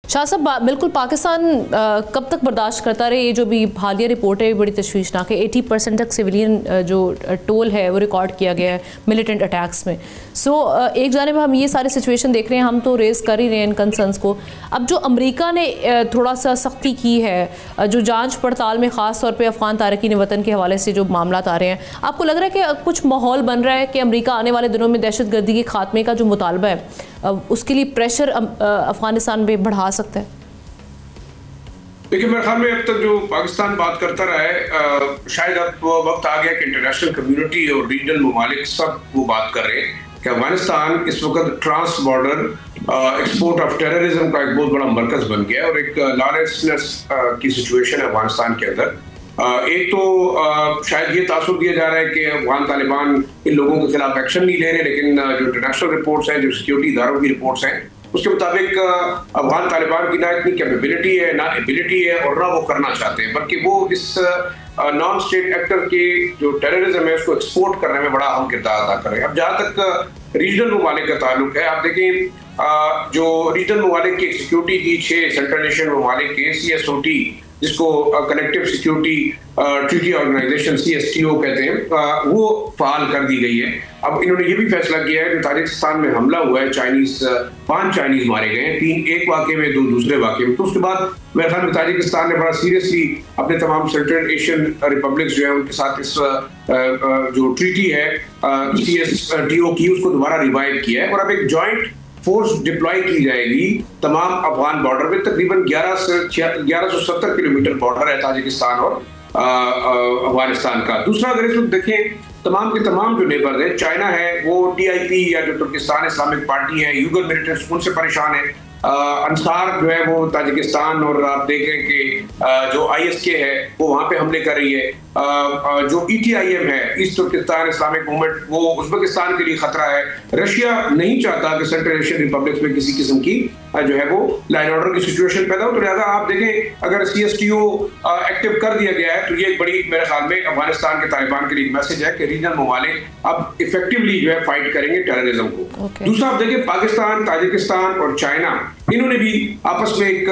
शाह साहब, बिल्कुल पाकिस्तान कब तक बर्दाश्त करता रहे? ये जो भी हालिया रिपोर्ट है बड़ी तशवीशनाक है। 80% तक सिविलियन जो टोल है वो रिकॉर्ड किया गया है मिलिटेंट अटैक्स में। एक जानिब हम ये सारी सिचुएशन देख रहे हैं, हम तो रेज़ कर ही रहे हैं इन कंसर्न्स को। अब जो अमेरिका ने थोड़ा सा सख्ती की है, जो जांच पड़ताल में ख़ास तौर पे अफ़गान तारकीन वतन के हवाले से जो मामला आ रहे हैं, आपको लग रहा है कि कुछ माहौल बन रहा है कि अमेरिका आने वाले दिनों में दहशत गर्दी के खात्मे का जो मुतालबा है उसके लिए प्रेशर अफगानिस्तान पे बढ़ा सकता है? देखिए, मेरे ख्याल में अब तक जो पाकिस्तान बात करता रहा है, शायद अब वक्त आ गया कि इंटरनेशनल कम्युनिटी और रीजनल ममालिक सब वो बात कर रहे हैं कि अफगानिस्तान इस वक्त trans border export of terrorism का एक बहुत बड़ा मरकज बन गया है और एक लॉलेसनेस की सिचुएशन है अफगानिस्तान के अंदर। एक तो शायद ये तासुर दिया जा रहा है कि अफगान तालिबान इन लोगों के खिलाफ एक्शन नहीं ले रहे, लेकिन जो इंटरनेशनल रिपोर्ट्स हैं, जो सिक्योरिटी इदारों की रिपोर्ट्स हैं, उसके मुताबिक अफगान तालिबान की ना इतनी कैपेबिलिटी है, ना एबिलिटी है और ना वो करना चाहते हैं, बल्कि वो इस नॉन स्टेट एक्टर के जो टेररिज्म है उसको एक्सपोर्ट करने में बड़ा अहम किरदार अदा कर रहे हैं। अब जहाँ तक रीजनल ममालिक का ताल्लुक है, आप देखें जो रीजनल ममालिक की सिक्योरिटी की 6 सेंट्रल एशियन ममालिक के CSOT, जिसको collective security treaty organisation CSTO कहते हैं, वो फाल कर दी गई है। अब इन्होंने ये भी फैसला किया है कि ताजिकिस्तान में हमला हुआ है, 5 चाइनीज मारे गए हैं, 3 एक वाक़े में, 2 दूसरे वाक़े में। तो उसके बाद मेरे ख्याल में ताजिकिस्तान ने बड़ा सीरियसली अपने तमाम सेंट्रल एशियन रिपब्लिक्स जो है उनके साथ इस जो ट्रीटी है CSTO की, उसको दोबारा रिवाइव किया है और अब एक जॉइंट फोर्स डिप्लॉय की जाएगी तमाम अफगान बॉर्डर में। तकरीबन 1170 किलोमीटर बॉर्डर है ताजिकिस्तान और अफगानिस्तान का। दूसरा, अगर इसको देखें, तमाम के तमाम जो नेबर है, चाइना है, वो TIP या जो तुर्किस्तान इस्लामिक पार्टी है, यूगर मिलिटेंट्स, उनसे परेशान है। अंसार जो है वो ताजिकिस्तान, और आप देखें कि जो ISK है वो वहाँ पे हमले कर रही है। जो ETIM है, ईस्ट तुर्किस्तान इस्लामिक मूवमेंट, वो उज़्बेकिस्तान के लिए खतरा है। रशिया नहीं चाहता कि सेंट्रल एशियन रिपब्लिक्स में किसी किस्म की जो है वो लाइन ऑर्डर की सिचुएशन पैदा हो। तो लिहाजा आप देखें, अगर CSTO एक्टिव कर दिया गया है तो ये एक बड़ी, मेरे ख्याल में अफगानिस्तान के तालिबान के लिए मैसेज है कि रीजनल ममालिक अब इफेक्टिवली जो है फाइट करेंगे टेररिज्म को। दूसरा, आप देखिए, पाकिस्तान, ताजिकिस्तान और चाइना, इन्होंने भी आपस में एक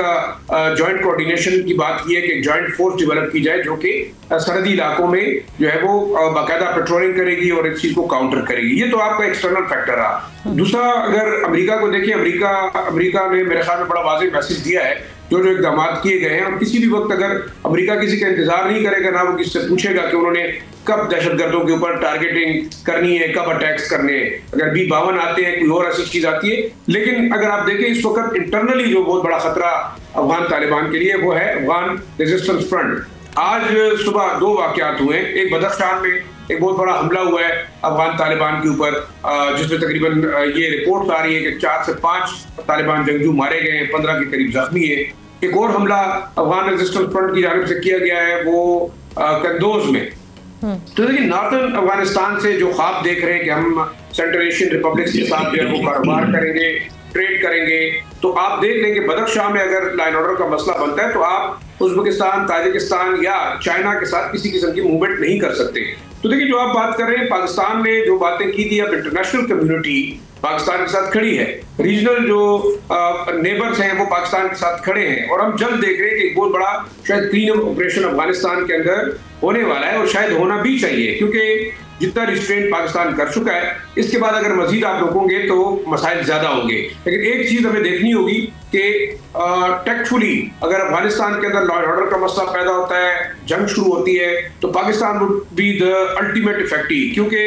जॉइंट कोऑर्डिनेशन की बात की है कि जॉइंट फोर्स डेवलप की जाए जो कि सरहदी इलाकों में जो है वो बाकायदा पेट्रोलिंग करेगी और इस चीज को काउंटर करेगी। ये तो आपका एक्सटर्नल फैक्टर रहा। दूसरा, अगर अमेरिका को देखिए, अमेरिका ने मेरे ख्याल में बड़ा वाज़ेह मैसेज दिया है जो इकदाम किए गए हैं, और किसी भी वक्त अगर अमेरिका किसी का इंतजार नहीं करेगा, ना वो किससे पूछेगा कि उन्होंने कब दहशतगर्दों के ऊपर टारगेटिंग करनी है, कब अटैक्स करने हैं। अगर B-52 आते हैं, कोई और ऐसी चीज आती है। लेकिन अगर आप देखें, इस वक्त इंटरनली जो बहुत बड़ा खतरा अफगान तालिबान के लिए वो है अफगान रेजिस्टेंस फ्रंट। आज सुबह 2 वाकयात हुए। एक बदख्शान में एक बहुत बड़ा हमला हुआ है अफगान तालिबान के ऊपर, जिसमें तकरीबन ये रिपोर्ट आ रही है कि 4 से 5 तालिबान जंगजू मारे गए हैं, 15 के करीब जख्मी है। एक और हमला अफगान रेजिस्टेंस फ्रंट की जानिब से किया गया है, वो कंदोज में। तो देखिए, नॉर्थन अफगानिस्तान से जो ख्वाब देख रहे हैं कि हम सेंट्रल एशियन रिपब्लिक्स के साथ जो है वो कारोबार करेंगे, ट्रेड करेंगे, तो आप देख लें कि बदख्शां में अगर लाइन ऑर्डर का मसला बनता है तो आप उज़्बेकिस्तान, ताजिकिस्तान या चाइना के साथ किसी किस्म की मूवमेंट नहीं कर सकते। तो देखिए, जो आप बात कर रहे हैं, पाकिस्तान ने जो बातें की थी, अब इंटरनेशनल कम्युनिटी पाकिस्तान के साथ खड़ी है, रीजनल जो नेबर्स हैं वो पाकिस्तान के साथ खड़े हैं, और हम जल्द देख रहे हैं कि एक बहुत बड़ा शायद क्लीन ऑपरेशन अफगानिस्तान के अंदर होने वाला है, और शायद होना भी चाहिए, क्योंकि जितना रिस्ट्रेंट पाकिस्तान कर चुका है, इसके बाद अगर मजीद आप रोकोगे तो मसाइल ज्यादा होंगे। लेकिन एक चीज हमें देखनी होगी कि टेक्टफुली अगर अफगानिस्तान के अंदर लॉ एंड ऑर्डर का मसला पैदा होता है, जंग शुरू होती है, तो Pakistan would be the ultimate affectee, क्योंकि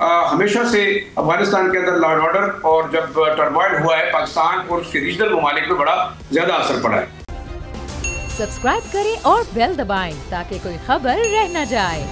हमेशा से अफगानिस्तान के अंदर लॉ एंड ऑर्डर और जब टर्मोइल हुआ है, पाकिस्तान और उसके रीजनल ममालिक में बड़ा ज्यादा असर पड़ा है। सब्सक्राइब करें और बेल दबाएं ताकि कोई खबर रह न जाए।